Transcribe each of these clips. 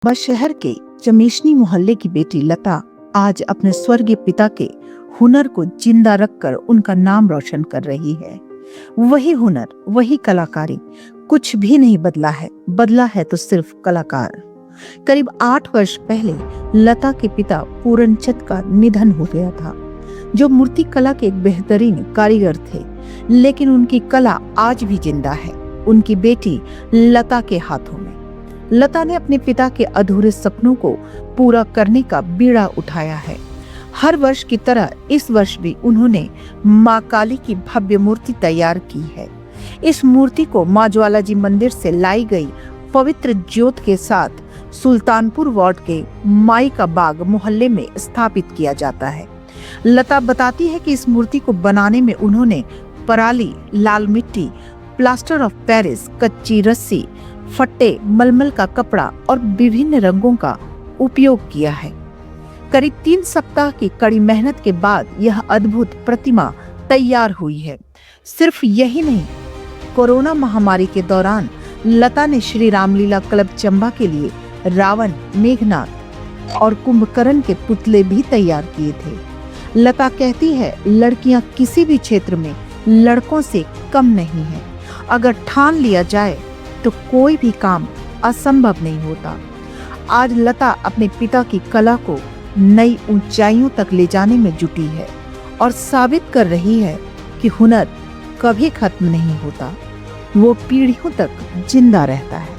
बस शहर के चमेशनी मोहल्ले की बेटी लता आज अपने स्वर्गीय पिता के हुनर को जिंदा रखकर उनका नाम रोशन कर रही है। वही हुनर, वही कलाकारी, कुछ भी नहीं बदला है तो सिर्फ कलाकार। करीब 8 वर्ष पहले लता के पिता पूरनचंद का निधन हो गया था, जो मूर्ति कला के एक बेहतरीन कारीगर थे। लेकिन उनकी कला आज भी जिंदा है, उनकी बेटी लता के हाथों में। लता ने अपने पिता के अधूरे सपनों को पूरा करने का बीड़ा उठाया है। हर वर्ष की तरह इस वर्ष भी उन्होंने मां काली की भव्य मूर्ति तैयार की है। इस मूर्ति को मां ज्वाला जी मंदिर से लाई गई पवित्र ज्योत के साथ सुल्तानपुर वार्ड के माई का बाग मोहल्ले में स्थापित किया जाता है। लता बताती है कि इस मूर्ति को बनाने में उन्होंने पराली, लाल मिट्टी, प्लास्टर ऑफ पेरिस, कच्ची रस्सी, फट्टे, मलमल का कपड़ा और विभिन्न रंगों का उपयोग किया है। करीब 3 सप्ताह की कड़ी मेहनत के बाद यह अद्भुत प्रतिमा तैयार हुई है। सिर्फ यही नहीं, कोरोना महामारी के दौरान लता ने श्री रामलीला क्लब चंबा के लिए रावण, मेघनाथ और कुंभकर्ण के पुतले भी तैयार किए थे। लता कहती है, लड़कियां किसी भी क्षेत्र में लड़कों से कम नहीं है। अगर ठान लिया जाए तो कोई भी काम असंभव नहीं होता। आज लता अपने पिता की कला को नई ऊंचाइयों तक ले जाने में जुटी है और साबित कर रही है कि हुनर कभी खत्म नहीं होता, वो पीढ़ियों तक जिंदा रहता है।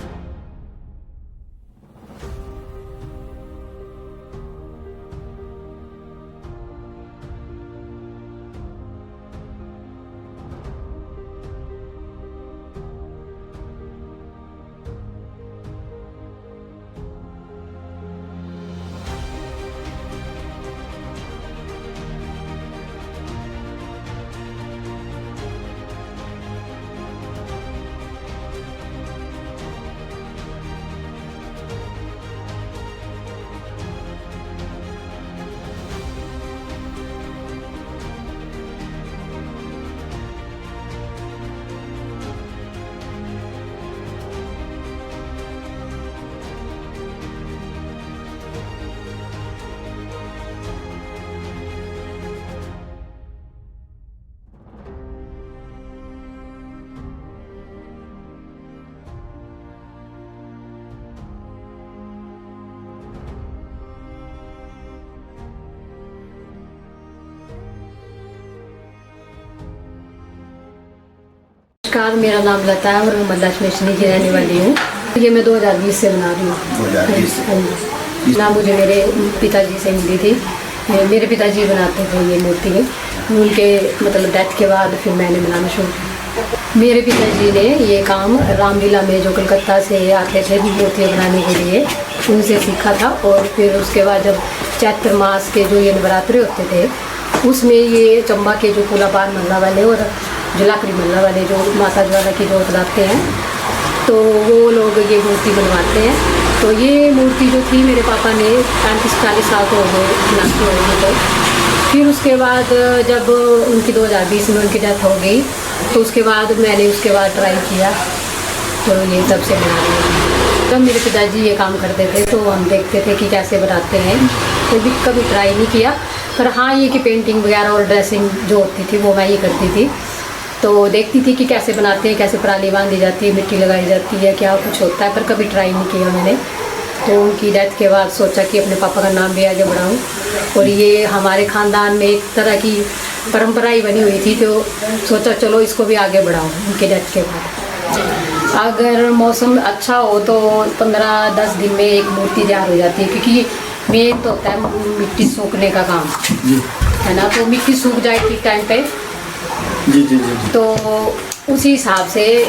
नमस्कार, मेरा नाम लता है और मैं मल्लाचमेशनी की रहने वाली हूँ। ये मैं 2020 से बना रही हूँ। 2020 ना मुझे मेरे पिताजी से मिली थी। मेरे पिताजी बनाते थे ये मूर्ति। उनके मतलब डेथ के बाद फिर मैंने बनाना शुरू किया। मेरे पिताजी ने ये काम रामलीला में जो कलकत्ता से आते थे मूर्तियाँ बनाने के लिए, उनसे सीखा था। और फिर उसके बाद जब चैत्र मास के जो ये नवरात्रे होते थे, उसमें ये चंबा के जो कुलाबार मल्ला वाले और जलाकरी मल्ला वाले जो माता ज्वाला की जोत लाते हैं, तो वो लोग ये मूर्ति बनवाते हैं। तो ये मूर्ति जो थी मेरे पापा ने 35-40 साल तो हो गए बनाते हुए। तो फिर उसके बाद जब उनकी 2020 में उनकी डेथ हो गई, तो उसके बाद मैंने उसके बाद ट्राई किया, तो ये तब से बना रही हूँ। जब मेरे पिताजी ये काम करते थे तो हम देखते थे कि कैसे बनाते हैं, तो भी कभी ट्राई नहीं किया। पर हाँ, ये कि पेंटिंग वगैरह और ड्रेसिंग जो होती थी वो मैं ये करती थी। तो देखती थी कि कैसे बनाते हैं, कैसे पराली बांधी जाती है, मिट्टी लगाई जाती है, क्या कुछ होता है, पर कभी ट्राई नहीं किया मैंने। तो उनकी डेथ के बाद सोचा कि अपने पापा का नाम भी आगे बढ़ाऊँ। और ये हमारे ख़ानदान में एक तरह की परंपरा ही बनी हुई थी, तो सोचा चलो इसको भी आगे बढ़ाऊँ उनके डेथ के बाद। अगर मौसम अच्छा हो तो 15-10 दिन में एक मूर्ति तैयार हो जाती है, क्योंकि मेन तो होता है मिट्टी सूखने का काम, है ना। तो मिट्टी सूख जाए ठीक टाइम पे जी, तो उसी हिसाब से ये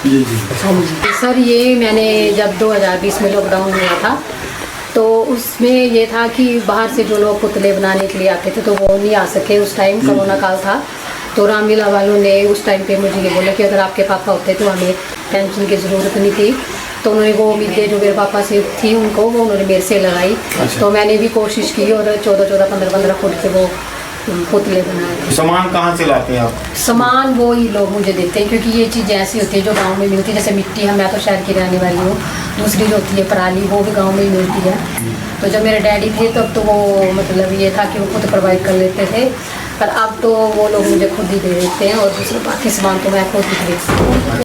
जी हाँ जी सर। ये मैंने जब 2020 में लॉकडाउन हुआ था, तो उसमें ये था कि बाहर से जो लोग पुतले बनाने के लिए आते थे तो वो नहीं आ सके। उस टाइम कोरोना काल था, तो रामलीला वालों ने उस टाइम पे मुझे ये बोला कि अगर आपके पापा होते तो हमें टेंशन की ज़रूरत नहीं थी। तो उन्होंने वो उम्मीदें जो मेरे पापा से थी उनको वो उन्होंने मेरे से लगाई। तो मैंने भी कोशिश की और 14-14, 15-15 फुट के वो पुतले बनाए थे। सामान कहाँ से लाते हैं आप? सामान वो ही लोग मुझे देते हैं, क्योंकि ये चीज़ें ऐसी होती है जो गांव में मिलती है, जैसे मिट्टी है, मैं तो शहर की रहने वाली हूँ, दूसरी जो होती है पराली वो भी गांव में ही मिलती है। तो जब मेरे डैडी थे तब तो वो मतलब ये था कि वो खुद प्रोवाइड कर लेते थे, पर अब तो वो लोग मुझे खुद ही दे देते हैं और दूसरे बाकी सामान तो मैं खुद ही खरीदती हूँ।